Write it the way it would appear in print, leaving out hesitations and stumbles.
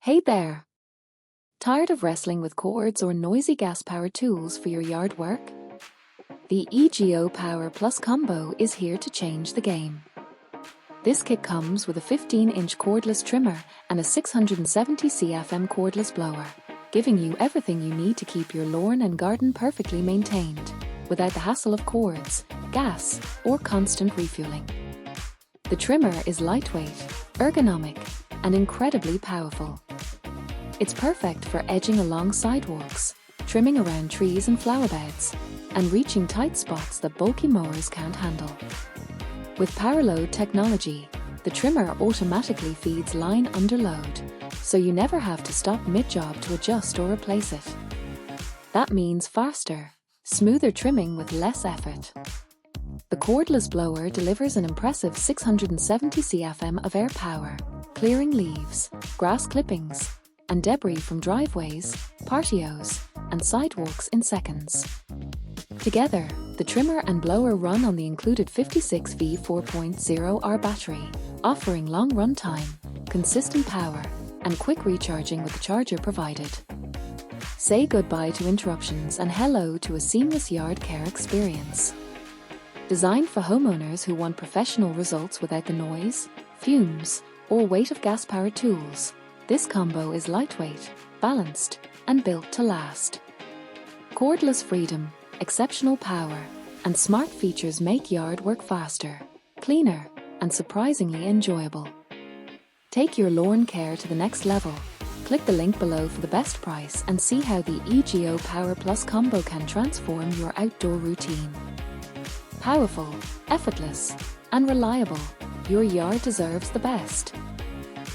Hey there! Tired of wrestling with cords or noisy gas-powered tools for your yard work? The EGO Power Plus combo is here to change the game. This kit comes with a 15-inch cordless trimmer and a 670 CFM cordless blower, giving you everything you need to keep your lawn and garden perfectly maintained, without the hassle of cords, gas, or constant refueling. The trimmer is lightweight, ergonomic, and incredibly powerful. It's perfect for edging along sidewalks, trimming around trees and flower beds, and reaching tight spots that bulky mowers can't handle. With POWERLOAD technology, the trimmer automatically feeds line under load, so you never have to stop mid-job to adjust or replace it. That means faster, smoother trimming with less effort. The cordless blower delivers an impressive 670 CFM of air power, clearing leaves, grass clippings, and debris from driveways, patios, and sidewalks in seconds. Together, the trimmer and blower run on the included 56V 4.0R battery, offering long run time, consistent power, and quick recharging with the charger provided. Say goodbye to interruptions and hello to a seamless yard care experience. Designed for homeowners who want professional results without the noise, fumes, or weight of gas-powered tools, this combo is lightweight, balanced, and built to last. Cordless freedom, exceptional power, and smart features make yard work faster, cleaner, and surprisingly enjoyable. Take your lawn care to the next level. Click the link below for the best price and see how the EGO Power Plus combo can transform your outdoor routine. Powerful, effortless, and reliable, your yard deserves the best.